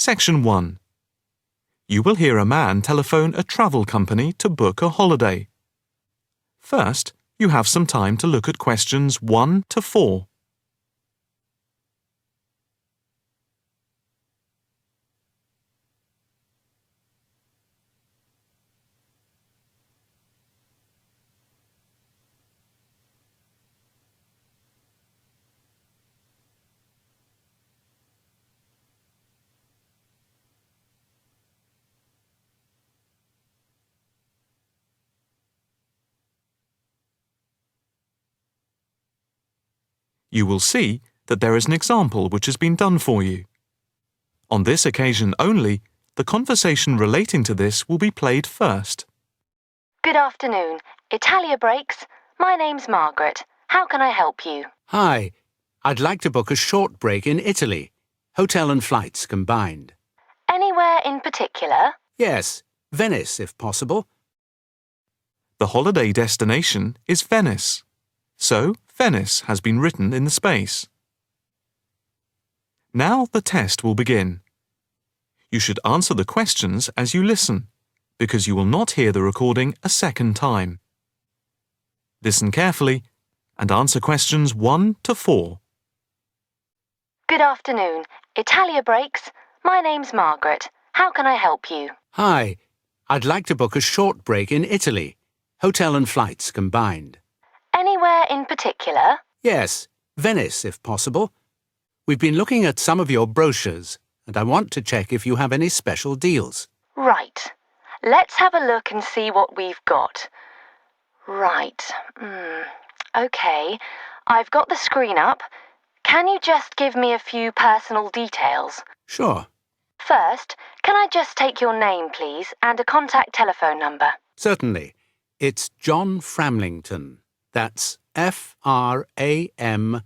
Section 1. You will hear a man telephone a travel company to book a holiday. First, you have some time to look at questions 1 to 4. You will see that there is an example which has been done for you. On this occasion only, the conversation relating to this will be played first. Good afternoon. Italia Breaks. My name's Margaret. How can I help you? Hi. I'd like to book a short break in Italy. Hotel and flights combined. Anywhere in particular? Yes, Venice if possible. The holiday destination is Venice. So, Venice has been written in the space. Now the test will begin. You should answer the questions as you listen, because you will not hear the recording a second time. Listen carefully and answer questions 1 to 4. Good afternoon. Italia Breaks. My name's Margaret. How can I help you? Hi. I'd like to book a short break in Italy. Hotel and flights combined. Anywhere in particular? Yes, Venice if possible. We've been looking at some of your brochures, and I want to check if you have any special deals. Right. Let's have a look and see what we've got. Right. OK. I've got the screen up. Can you just give me a few personal details? Sure. First, can I just take your name, please, and a contact telephone number? Certainly. It's John Framlington. That's Framlington.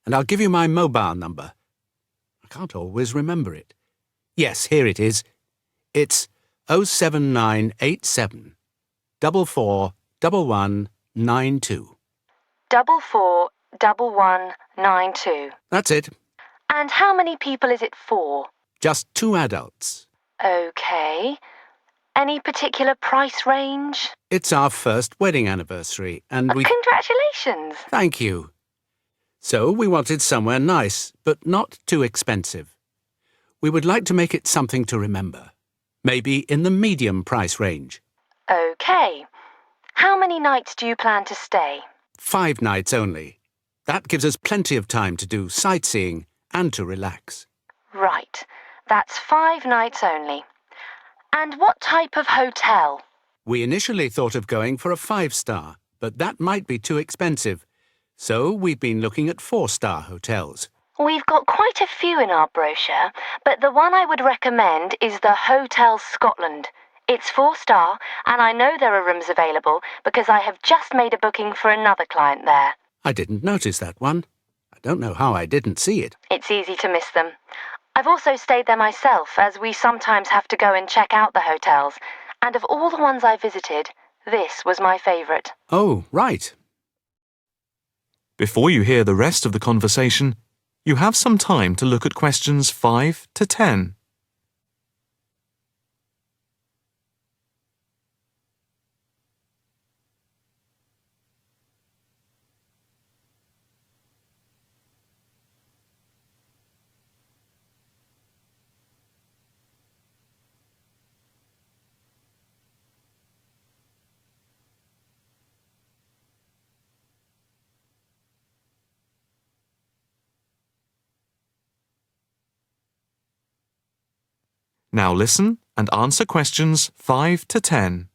And I'll give you my mobile number. I can't always remember it. Yes, here it is. It's 07987 441192. 441192. That's it. And how many people is it for? Just 2 adults. OK. Any particular price range? It's our first wedding anniversary, and we... Congratulations! Thank you. So we wanted somewhere nice, but not too expensive. We would like to make it something to remember. Maybe in the medium price range. OK. How many nights do you plan to stay? 5 nights only. That gives us plenty of time to do sightseeing and to relax. Right. That's 5 nights only. And what type of hotel? We initially thought of going for a 5-star, but that might be too expensive. So we've been looking at 4-star hotels. We've got quite a few in our brochure, but the one I would recommend is the Hotel Scotland. It's 4-star, and I know there are rooms available because I have just made a booking for another client there. I didn't notice that one. I don't know how I didn't see it. It's easy to miss them. I've also stayed there myself, as we sometimes have to go and check out the hotels. And of all the ones I visited, this was my favourite. Oh, right. Before you hear the rest of the conversation, you have some time to look at questions 5 to 10. Now listen and answer questions 5 to 10.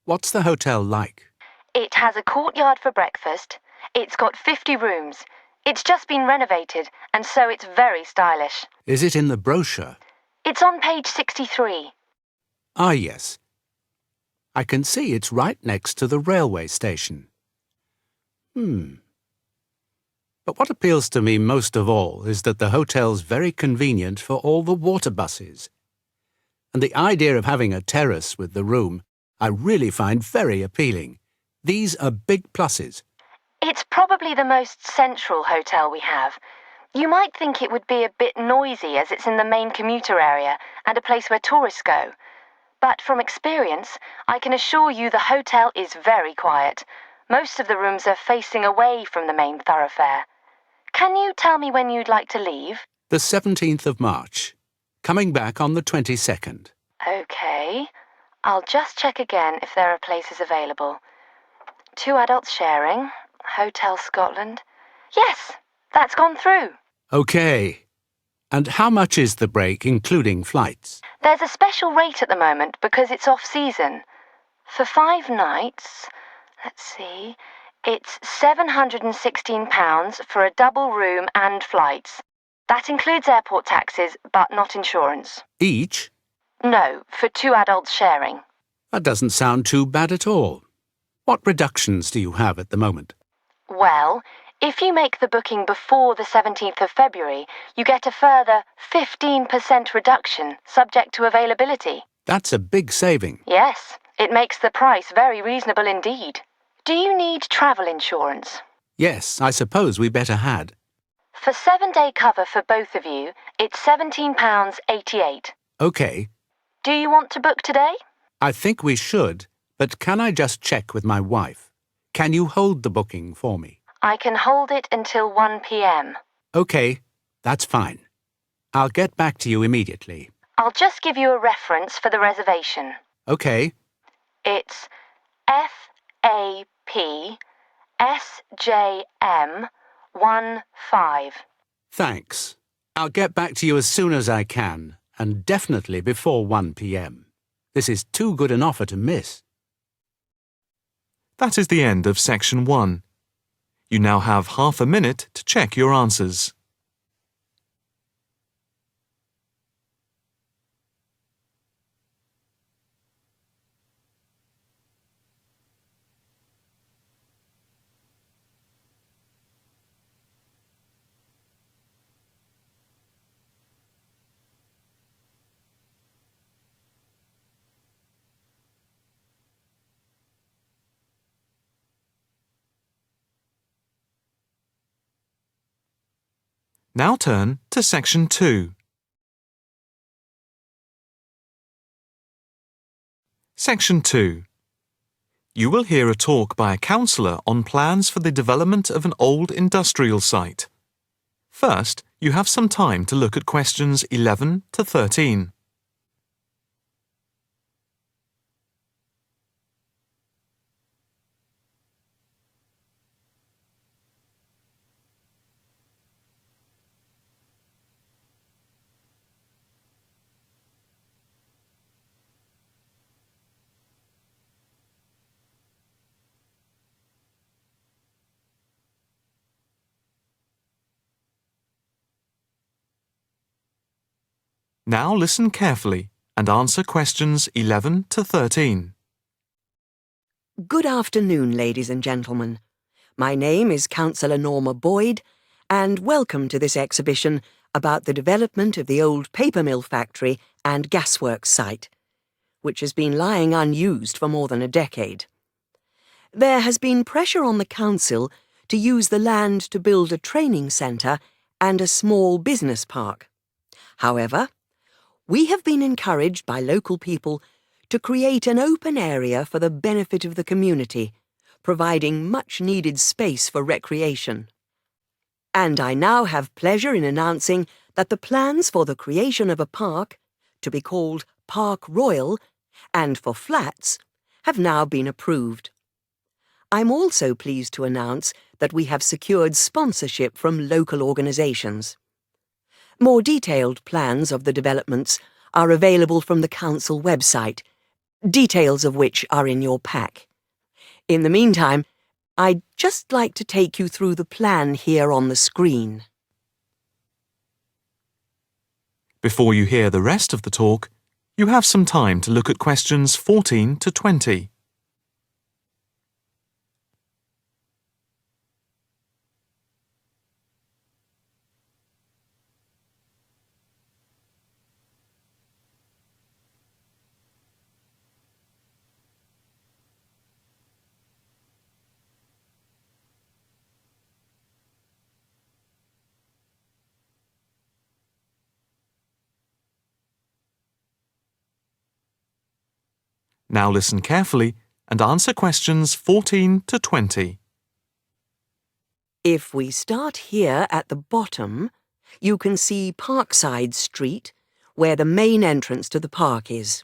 What's the hotel like? It has a courtyard for breakfast. It's got 50 rooms. It's just been renovated, and so it's very stylish. Is it in the brochure? It's on page 63. Ah, yes. I can see it's right next to the railway station. But what appeals to me most of all is that the hotel's very convenient for all the water buses. And the idea of having a terrace with the room I really find very appealing. These are big pluses. It's probably the most central hotel we have. You might think it would be a bit noisy as it's in the main commuter area and a place where tourists go. But from experience, I can assure you the hotel is very quiet. Most of the rooms are facing away from the main thoroughfare. Can you tell me when you'd like to leave? The 17th of March. Coming back on the 22nd. Okay. I'll just check again if there are places available. 2 adults sharing. Hotel Scotland. Yes, that's gone through. Okay. And how much is the break, including flights? There's a special rate at the moment because it's off-season. For 5 nights, let's see, it's £716 for a double room and flights. That includes airport taxes, but not insurance. Each? No, for 2 adults sharing. That doesn't sound too bad at all. What reductions do you have at the moment? Well, if you make the booking before the 17th of February, you get a further 15% reduction, subject to availability. That's a big saving. Yes, it makes the price very reasonable indeed. Do you need travel insurance? Yes, I suppose we better had. For 7-day cover for both of you, it's £17.88. Okay. Do you want to book today? I think we should, but can I just check with my wife? Can you hold the booking for me? I can hold it until 1 p.m. Okay, that's fine. I'll get back to you immediately. I'll just give you a reference for the reservation. Okay. It's FAPSJM15. Thanks. I'll get back to you as soon as I can, and definitely before 1 p.m. This is too good an offer to miss. That is the end of section 1. You now have half a minute to check your answers. Now turn to section 2. Section 2. You will hear a talk by a counsellor on plans for the development of an old industrial site. First, you have some time to look at questions 11 to 13. Now listen carefully and answer questions 11 to 13. Good afternoon, ladies and gentlemen. My name is Councillor Norma Boyd, and welcome to this exhibition about the development of the old paper mill factory and gasworks site, which has been lying unused for more than a decade. There has been pressure on the council to use the land to build a training centre and a small business park. However, we have been encouraged by local people to create an open area for the benefit of the community, providing much-needed space for recreation. And I now have pleasure in announcing that the plans for the creation of a park, to be called Park Royal, and for flats, have now been approved. I'm also pleased to announce that we have secured sponsorship from local organisations. More detailed plans of the developments are available from the council website, details of which are in your pack. In the meantime, I'd just like to take you through the plan here on the screen. Before you hear the rest of the talk, you have some time to look at questions 14 to 20. Now listen carefully and answer questions 14 to 20. If we start here at the bottom, you can see Parkside Street, where the main entrance to the park is.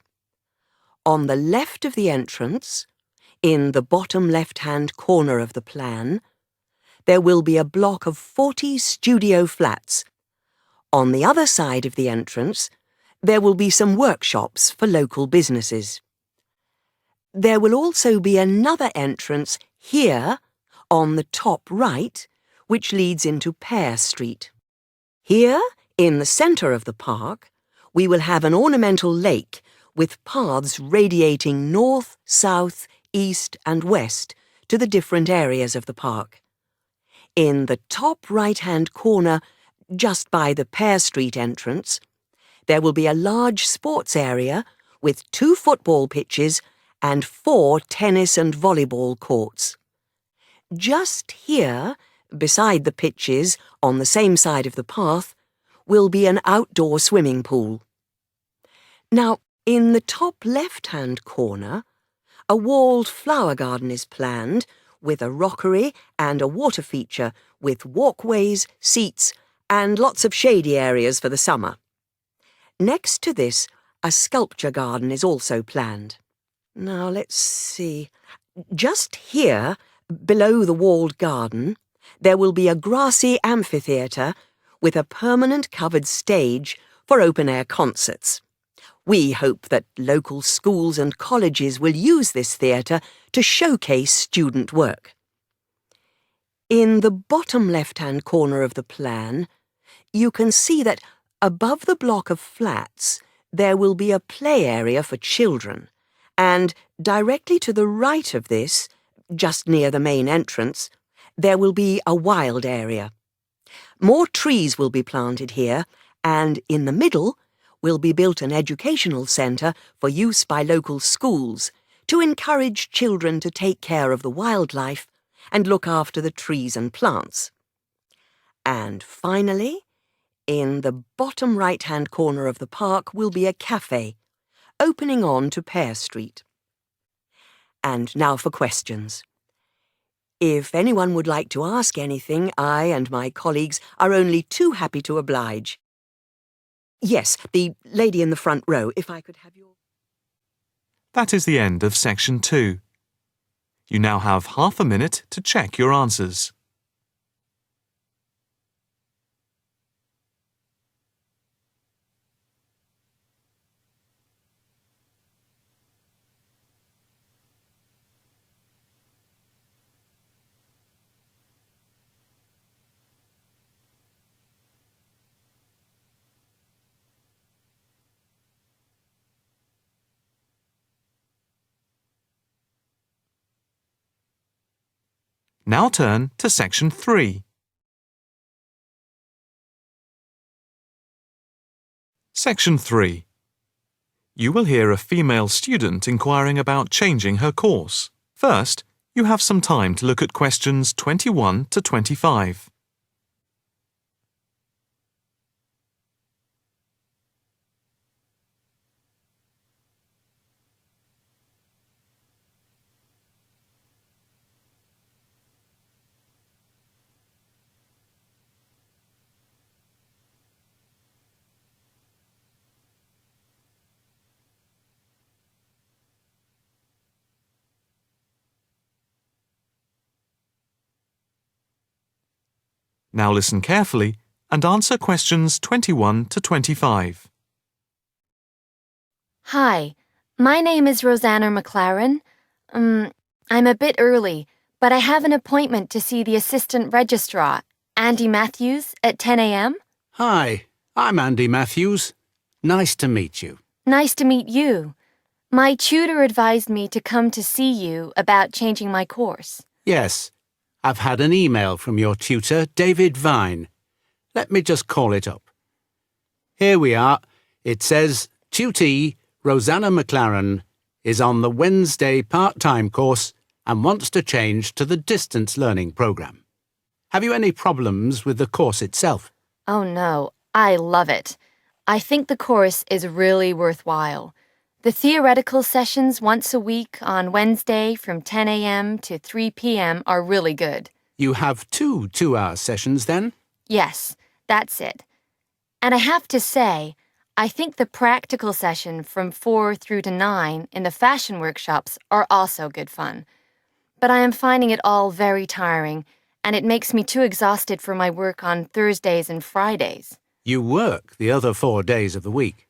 On the left of the entrance, in the bottom left-hand corner of the plan, there will be a block of 40 studio flats. On the other side of the entrance, there will be some workshops for local businesses. There will also be another entrance here, on the top right, which leads into Pear Street. Here, in the centre of the park, we will have an ornamental lake with paths radiating north, south, east and west to the different areas of the park. In the top right-hand corner, just by the Pear Street entrance, there will be a large sports area with 2 football pitches and 4 tennis and volleyball courts. Just here, beside the pitches, on the same side of the path, will be an outdoor swimming pool. Now, in the top left-hand corner, a walled flower garden is planned with a rockery and a water feature with walkways, seats and lots of shady areas for the summer. Next to this, a sculpture garden is also planned. Now, let's see. Just here, below the walled garden, there will be a grassy amphitheatre with a permanent covered stage for open-air concerts. We hope that local schools and colleges will use this theatre to showcase student work. In the bottom left-hand corner of the plan, you can see that above the block of flats there will be a play area for children, and directly to the right of this, just near the main entrance, there will be a wild area. More trees will be planted here, and in the middle will be built an educational centre for use by local schools to encourage children to take care of the wildlife and look after the trees and plants. And finally, in the bottom right-hand corner of the park will be a cafe, opening on to Pear Street. And now for questions. If anyone would like to ask anything, I and my colleagues are only too happy to oblige. Yes, the lady in the front row, if I could have your... That is the end of section 2. You now have half a minute to check your answers. Now turn to section 3. Section 3. You will hear a female student inquiring about changing her course. First, you have some time to look at questions 21 to 25. Now listen carefully and answer questions 21 to 25. Hi, my name is Rosanna McLaren. I'm a bit early, but I have an appointment to see the assistant registrar, Andy Matthews, at 10 a.m. Hi, I'm Andy Matthews. Nice to meet you. Nice to meet you. My tutor advised me to come to see you about changing my course. Yes, I've had an email from your tutor, David Vine. Let me just call it up. Here we are. It says, Tutee Rosanna McLaren is on the Wednesday part-time course and wants to change to the distance learning programme. Have you any problems with the course itself? Oh no, I love it. I think the course is really worthwhile. The theoretical sessions once a week on Wednesday from 10 a.m. to 3 p.m. are really good. You have 2 2-hour sessions then? Yes, that's it. And I have to say, I think the practical session from 4 through to 9 in the fashion workshops are also good fun. But I am finding it all very tiring, and it makes me too exhausted for my work on Thursdays and Fridays. You work the other 4 days of the week.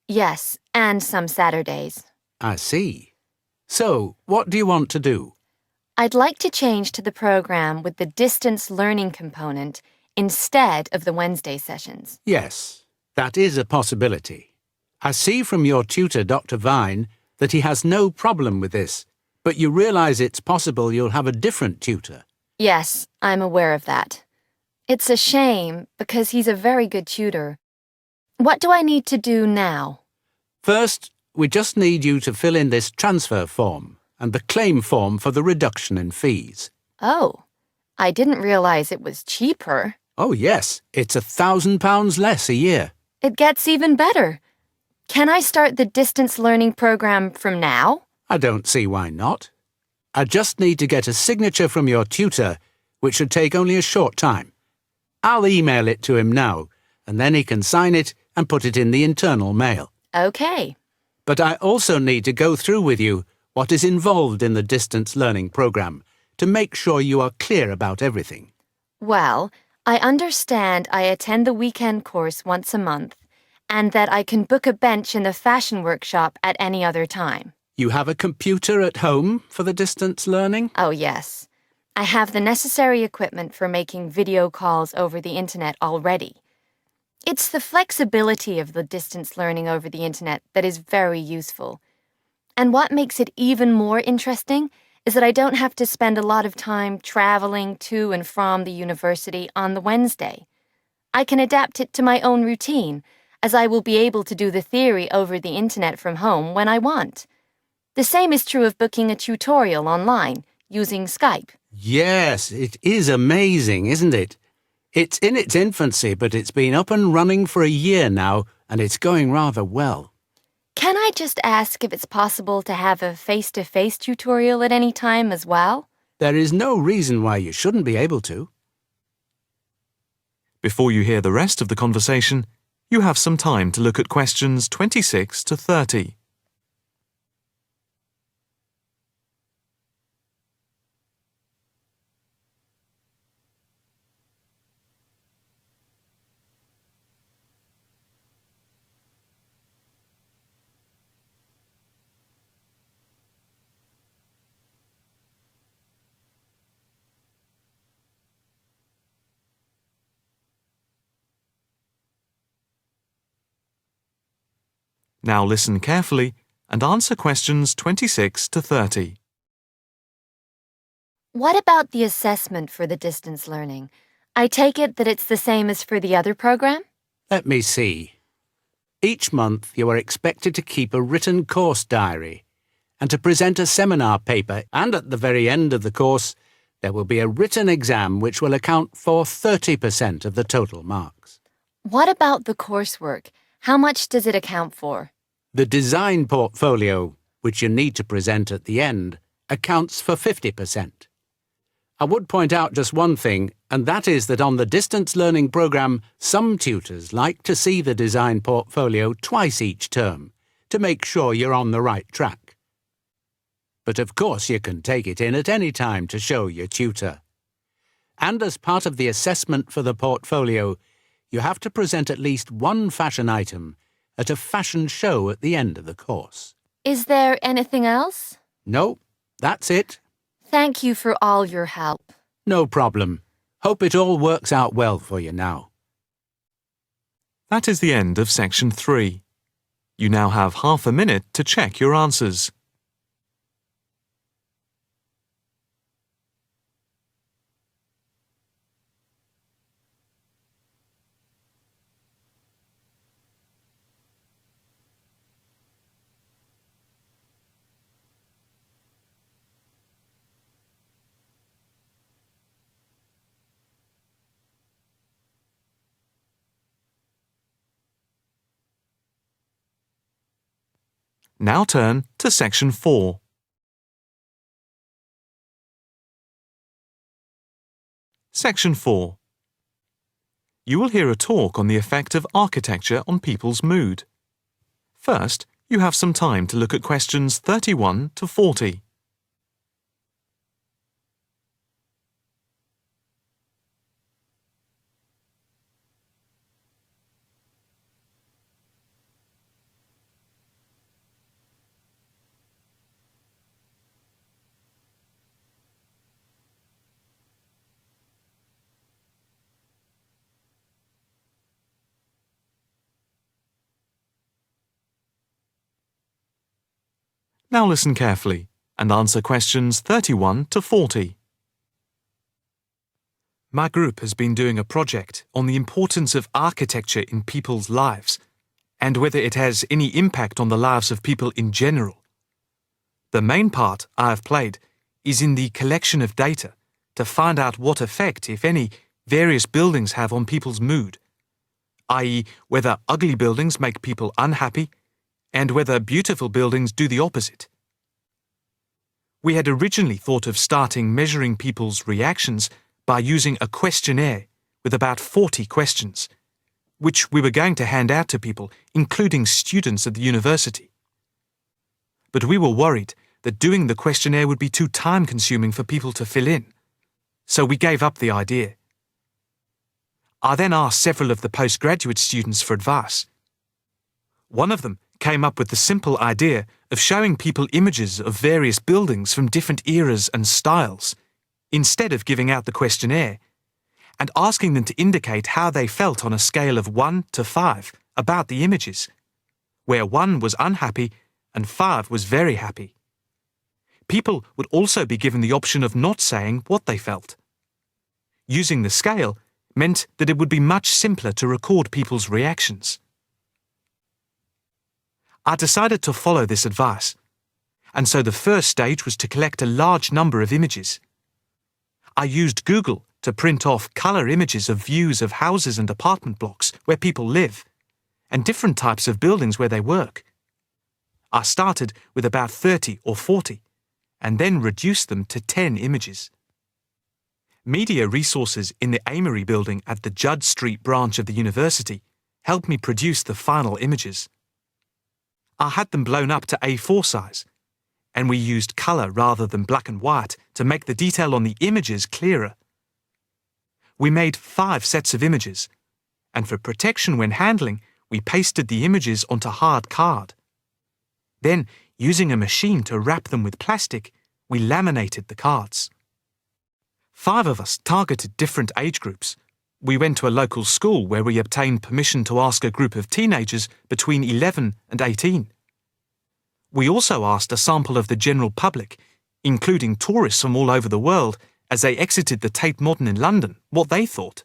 Yes, and some Saturdays. I see. So, what do you want to do? I'd like to change to the program with the distance learning component instead of the Wednesday sessions. Yes, that is a possibility. I see from your tutor, Dr. Vine, that he has no problem with this, but you realise it's possible you'll have a different tutor. Yes, I'm aware of that. It's a shame because he's a very good tutor. What do I need to do now? First, we just need you to fill in this transfer form and the claim form for the reduction in fees. Oh, I didn't realize it was cheaper. Oh yes, it's £1,000 less a year. It gets even better. Can I start the distance learning program from now? I don't see why not. I just need to get a signature from your tutor, which should take only a short time. I'll email it to him now, and then he can sign it and put it in the internal mail. Okay. But I also need to go through with you what is involved in the distance learning program to make sure you are clear about everything. Well, I understand I attend the weekend course once a month, and that I can book a bench in the fashion workshop at any other time. You have a computer at home for the distance learning? Oh, yes. I have the necessary equipment for making video calls over the internet already. It's the flexibility of the distance learning over the internet that is very useful. And what makes it even more interesting is that I don't have to spend a lot of time traveling to and from the university on the Wednesday. I can adapt it to my own routine, as I will be able to do the theory over the internet from home when I want. The same is true of booking a tutorial online using Skype. Yes, it is amazing, isn't it? It's in its infancy, but it's been up and running for a year now, and it's going rather well. Can I just ask if it's possible to have a face-to-face tutorial at any time as well? There is no reason why you shouldn't be able to. Before you hear the rest of the conversation, you have some time to look at questions 26 to 30. Now listen carefully and answer questions 26 to 30. What about the assessment for the distance learning? I take it that it's the same as for the other program? Let me see. Each month you are expected to keep a written course diary and to present a seminar paper, and at the very end of the course there will be a written exam which will account for 30% of the total marks. What about the coursework? How much does it account for? The design portfolio, which you need to present at the end, accounts for 50%. I would point out just one thing, and that is that on the distance learning program, some tutors like to see the design portfolio twice each term to make sure you're on the right track. But of course you can take it in at any time to show your tutor. And as part of the assessment for the portfolio, you have to present at least one fashion item at a fashion show at the end of the course. Is there anything else? No, that's it. Thank you for all your help. No problem. Hope it all works out well for you now. That is the end of section 3. You now have half a minute to check your answers. Now turn to Section 4. Section 4. You will hear a talk on the effect of architecture on people's mood. First, you have some time to look at questions 31 to 40. Now listen carefully and answer questions 31 to 40. My group has been doing a project on the importance of architecture in people's lives and whether it has any impact on the lives of people in general. The main part I have played is in the collection of data to find out what effect, if any, various buildings have on people's mood, i.e., whether ugly buildings make people unhappy and whether beautiful buildings do the opposite. We had originally thought of starting measuring people's reactions by using a questionnaire with about 40 questions, which we were going to hand out to people, including students at the university. But we were worried that doing the questionnaire would be too time-consuming for people to fill in, so we gave up the idea. I then asked several of the postgraduate students for advice. One of them came up with the simple idea of showing people images of various buildings from different eras and styles, instead of giving out the questionnaire, and asking them to indicate how they felt on a scale of 1 to 5 about the images, where 1 was unhappy and 5 was very happy. People would also be given the option of not saying what they felt. Using the scale meant that it would be much simpler to record people's reactions. I decided to follow this advice, and so the first stage was to collect a large number of images. I used Google to print off colour images of views of houses and apartment blocks where people live, and different types of buildings where they work. I started with about 30 or 40, and then reduced them to 10 images. Media resources in the Amory building at the Judd Street branch of the university helped me produce the final images. I had them blown up to A4 size, and we used colour rather than black and white to make the detail on the images clearer. We made 5 sets of images, and for protection when handling, we pasted the images onto hard card. Then, using a machine to wrap them with plastic, we laminated the cards. 5 of us targeted different age groups. We went to a local school where we obtained permission to ask a group of teenagers between 11 and 18. We also asked a sample of the general public, including tourists from all over the world, as they exited the Tate Modern in London, what they thought.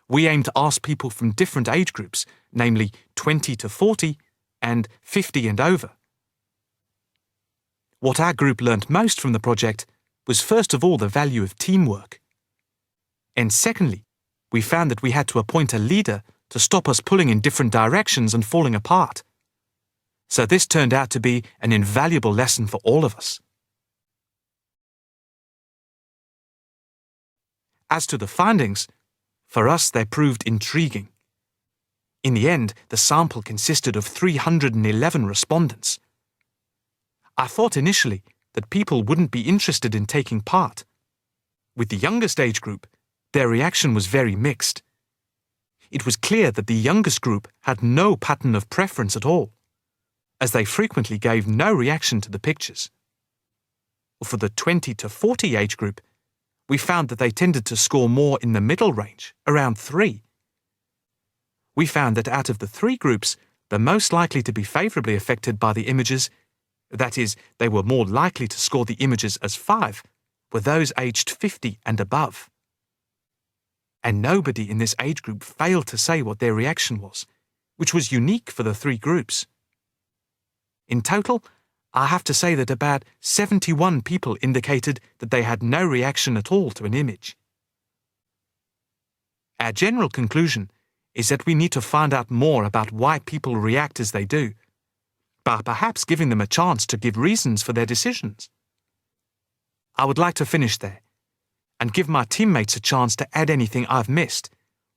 We aimed to ask people from different age groups, namely 20 to 40 and 50 and over. What our group learnt most from the project was first of all the value of teamwork. And secondly, we found that we had to appoint a leader to stop us pulling in different directions and falling apart. So this turned out to be an invaluable lesson for all of us. As to the findings, for us they proved intriguing. In the end, the sample consisted of 311 respondents. I thought initially that people wouldn't be interested in taking part. With the youngest age group, their reaction was very mixed. It was clear that the youngest group had no pattern of preference at all, as they frequently gave no reaction to the pictures. For the 20 to 40 age group, we found that they tended to score more in the middle range, around 3. We found that out of the 3 groups, the most likely to be favourably affected by the images, that is, they were more likely to score the images as 5, were those aged 50 and above. And nobody in this age group failed to say what their reaction was, which was unique for the 3 groups. In total, I have to say that about 71 people indicated that they had no reaction at all to an image. Our general conclusion is that we need to find out more about why people react as they do, by perhaps giving them a chance to give reasons for their decisions. I would like to finish there and give my teammates a chance to add anything I've missed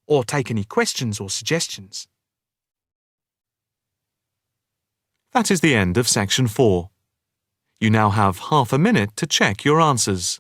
or take any questions or suggestions. That is the end of section 4. You now have half a minute to check your answers.